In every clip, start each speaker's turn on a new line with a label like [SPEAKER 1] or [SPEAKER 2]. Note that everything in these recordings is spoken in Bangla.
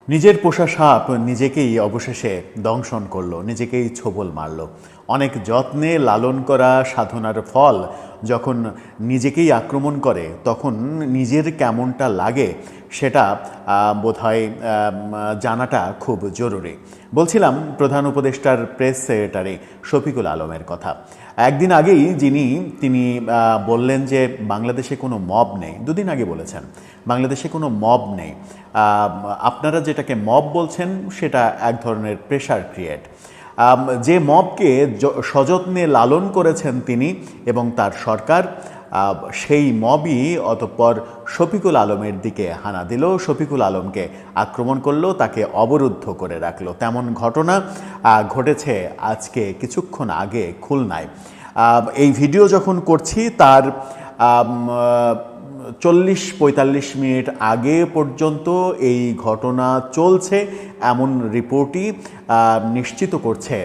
[SPEAKER 1] নিজের পোষা সাপ নিজেকেই অবশেষে দংশন করলো, নিজেকেই ছোবল মারল। অনেক যত্নে লালন করা সাধনার ফল যখন নিজেকেই আক্রমণ করে তখন নিজের কেমনটা লাগে সেটা বোধহয় জানাটা খুব জরুরি। বলছিলাম প্রধান উপদেষ্টার প্রেস সেক্রেটারি শফিকুল আলমের কথা। একদিন আগেই তিনি বললেন যে বাংলাদেশে কোনো মব নেই। দুদিন আগে বলেছেন বাংলাদেশে কোনো মব নেই। আপনারা যেটাকে মব বলছেন সেটা এক ধরনের প্রেশার ক্রিয়েট। যে মবকে সযত্নে লালন করেছেন তিনি এবং তার সরকার, সেই মবই অতঃপর শফিকুল আলমের দিকে হানা দিল, শফিকুল আলমকে আক্রমণ করলো, তাকে অবরুদ্ধ করে রাখলো। তেমন ঘটনা ঘটেছে আজকে কিছুক্ষণ আগে খুলনায়। এই ভিডিও যখন করছি তার 40-45 মিনিট আগে পর্যন্ত এই ঘটনা চলছে এমন রিপোর্টই নিশ্চিত করছে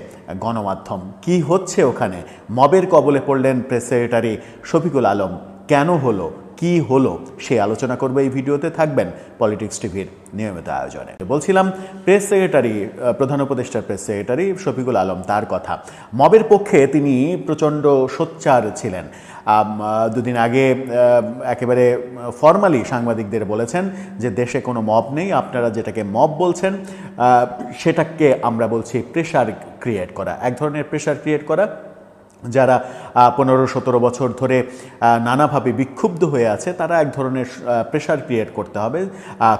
[SPEAKER 1] গণমাধ্যম। কি হচ্ছে ওখানে? মবের কবলে পড়লেন প্রেস সেক্রেটারি শফিকুল আলম, কেন হলো, কি হলো, সে আলোচনা করবে এই ভিডিওতে। থাকবেন পলিটিক্স টিভির নিয়মিত আয়োজনে। বলছিলাম প্রেস সেক্রেটারি, প্রধান উপদেষ্টার প্রেস সেক্রেটারি শফিকুল আলম, তার কথা। মবের পক্ষে তিনি প্রচণ্ড সোচ্চার ছিলেন। দুদিন আগে একেবারে ফর্মালি সাংবাদিকদের বলেছেন যে দেশে কোনো মব নেই, আপনারা যেটাকে মব বলছেন সেটাকে আমরা বলছি প্রেশার ক্রিয়েট করা, এক ধরনের প্রেশার ক্রিয়েট করা। যারা 15-17 বছর ধরে নানাভাবে বিক্ষুব্ধ হয়ে আছে তারা এক ধরনের প্রেশার ক্রিয়েট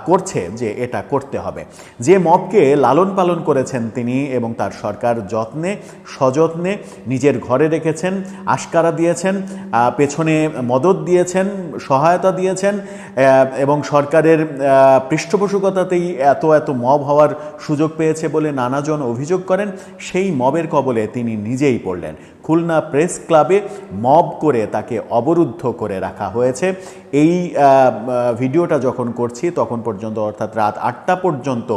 [SPEAKER 1] করছে যে এটা করতে হবে। যে মবকে লালন পালন করেছেন তিনি এবং তার সরকার সযত্নে নিজের ঘরে রেখেছেন, আশকারা দিয়েছেন, পেছনে মদত দিয়েছেন, সহায়তা দিয়েছেন এবং সরকারের পৃষ্ঠপোষকতাতেই এত মব হওয়ার সুযোগ পেয়েছে বলে নানাজন অভিযোগ করেন, সেই মবের কবলে তিনি নিজেই পড়লেন। খুলনা প্রেস ক্লাবে মব করে তাকে অবরুদ্ধ করে রাখা হয়েছে। এই ভিডিওটা যখন করছি তখন পর্যন্ত, অর্থাৎ রাত 8টা পর্যন্ত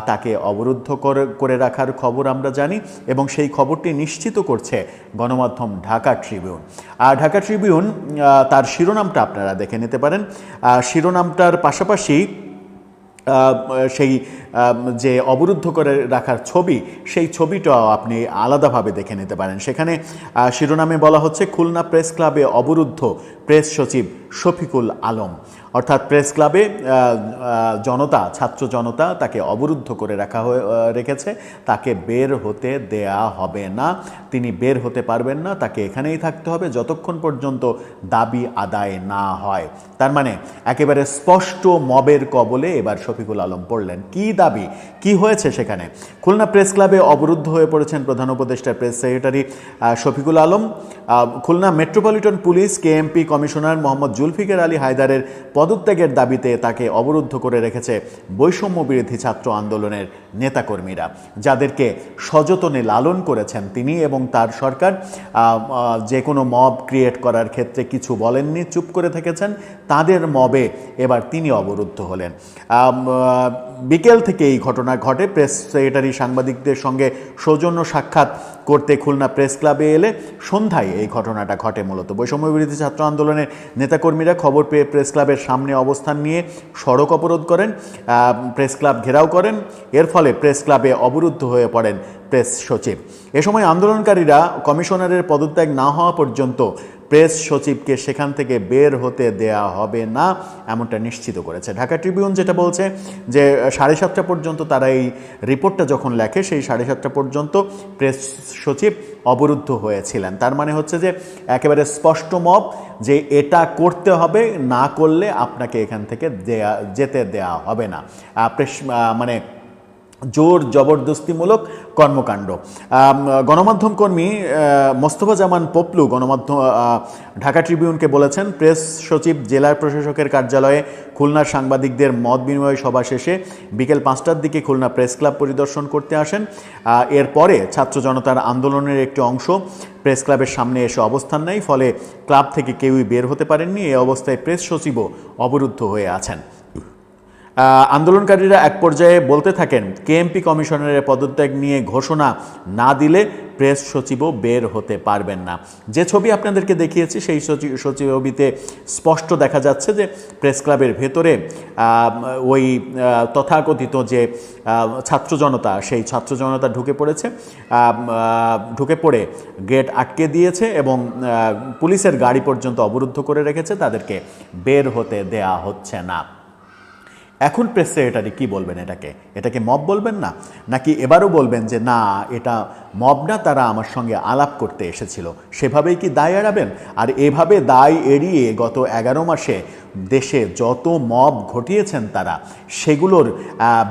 [SPEAKER 1] তাকে অবরুদ্ধ করে রাখার খবর আমরা জানি এবং সেই খবরটি নিশ্চিত করছে গণমাধ্যম ঢাকা ট্রিবিউন। আর ঢাকা ট্রিবিউন তার শিরোনামটা আপনারা দেখে নিতে পারেন। শিরোনামটার পাশাপাশি সেই যে অবরুদ্ধ করে রাখার ছবি, সেই ছবিটাও আপনি আলাদাভাবে দেখে নিতে পারেন। সেখানে শিরোনামে বলা হচ্ছে খুলনা প্রেস ক্লাবে অবরুদ্ধ প্রেস সচিব শফিকুল আলম। অর্থাৎ প্রেস ক্লাবে ছাত্র জনতা তাকে অবরুদ্ধ করে রেখেছে, তাকে বের হতে দেয়া হবে না, তিনি বের হতে পারবেন না, তাকে এখানেই থাকতে হবে যতক্ষণ পর্যন্ত দাবি আদায় না হয়। তার মানে একেবারে স্পষ্ট মবের কবলে এবার শফিকুল আলম পড়লেন। কি দাবি, কি হয়েছে সেখানে? খুলনা প্রেস ক্লাবে অবরুদ্ধ হয়ে পড়েছেন প্রধান উপদেষ্টার press secretary Shafiqul Alam. Khulna metropolitan police KMP commissioner Mohammad Zulfiqar Ali হায়দারের পদত্যাগের দাবিতে তাকে অবরুদ্ধ করে রেখেছে বৈষম্য বিরোধী ছাত্র আন্দোলনের নেতাকর্মীরা, যাদেরকে সযত্নে লালন করেছেন তিনি এবং তার সরকার। যে কোনো মব ক্রিয়েট করার ক্ষেত্রে কিছু বলেননি, চুপ করে থেকেছেন। তাদের মবে এবার তিনি অবরুদ্ধ হলেন। বিকেল থেকে এই ঘটনা ঘটে। প্রেস সেক্রেটারি সাংবাদিকদের সঙ্গে সৌজন্য সাক্ষাৎ করতে খুলনা প্রেস ক্লাবে এলে সন্ধ্যায় এই ঘটনাটা ঘটে। মূলত বৈষম্য বিরোধী ছাত্র আন্দোলনের নেতাকর্মীরা খবর পেয়ে প্রেস ক্লাবের সামনে অবস্থান নিয়ে সড়ক অবরোধ করেন, প্রেস ক্লাব ঘেরাও করেন। এর ফলে প্রেস ক্লাবে অবরুদ্ধ হয়ে পড়েন প্রেস সচিব। এ সময় আন্দোলনকারীরা কমিশনারের পদত্যাগ না হওয়া পর্যন্ত প্রেস সচিবকে সেখান থেকে বের হতে দেয়া হবে না, এমনটা নিশ্চিত করেছে। ঢাকা ট্রিবিউন যেটা বলছে যে 7:30 পর্যন্ত তারা এই রিপোর্টটা যখন লেখে, সেই 7:30 পর্যন্ত প্রেস সচিব অবরুদ্ধ হয়েছিলেন। তার মানে হচ্ছে যে একেবারে স্পষ্ট মব, যে এটা করতে হবে, না করলে আপনাকে এখান থেকে যেতে দেয়া হবে না। মানে জোর জবরদস্তিমূলক কর্মকাণ্ড। গণমাধ্যম কর্মী মোস্তফা জামান পপলু ঢাকা ট্রিবিউনকে বলেছেন, প্রেস সচিব জেলার প্রশাসকের কার্যালয়ে খুলনার সাংবাদিকদের মত বিনিময় সভা শেষে বিকেল 5টার দিকে খুলনা প্রেস ক্লাব পরিদর্শন করতে আসেন। এরপরে ছাত্র জনতার আন্দোলনের একটি অংশ প্রেস ক্লাবের সামনে এসে অবস্থান নেয়, ফলে ক্লাব থেকে কেউই বের হতে পারেননি। এই অবস্থায় প্রেস সচিবও অবরুদ্ধ হয়ে আছেন। আন্দোলনকারীরা এক পর্যায়ে বলতে থাকেন, কেএমপি কমিশনারের পদত্যাগ নিয়ে ঘোষণা না দিলে প্রেস সচিবও বের হতে পারবেন না। যে ছবি আপনাদেরকে দেখিয়েছি সেই ছবিতে স্পষ্ট দেখা যাচ্ছে যে প্রেস ক্লাবের ভেতরে ওই তথাকথিত যে ছাত্র জনতা, সেই ছাত্র জনতা ঢুকে পড়েছে, ঢুকে পড়ে গেট আটকে দিয়েছে এবং পুলিশের গাড়ি পর্যন্ত অবরুদ্ধ করে রেখেছে, তাদেরকে বের হতে দেয়া হচ্ছে না। এখন প্রেস সেক্রেটারি কি বলবেন? এটাকে মব বলবেন না, নাকি এবারও বলবেন যে না এটা মব না, তারা আমার সঙ্গে আলাপ করতে এসেছিল, সেভাবেই কি দায় এড়াবেন? আর এভাবে দায় এড়িয়ে গত 11 মাসে দেশে যত মব ঘটিয়েছেন তারা, সেগুলোর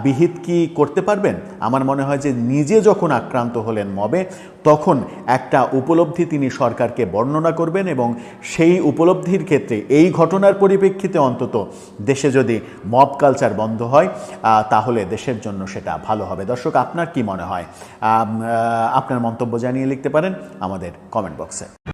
[SPEAKER 1] বিহিত কি করতে পারবেন? আমার মনে হয় যে নিজে যখন আক্রান্ত হলেন মবে, তখন একটা উপলব্ধি তিনি সরকারকে বর্ণনা করবেন এবং সেই উপলব্ধির ক্ষেত্রে এই ঘটনার পরিপ্রেক্ষিতে অন্তত দেশে যদি মব কালচার বন্ধ হয় তাহলে দেশের জন্য সেটা ভালো হবে। দর্শক, আপনার কি মনে হয়? আপনার মন্তব্য জানিয়ে লিখতে পারেন আমাদের কমেন্ট বক্সে।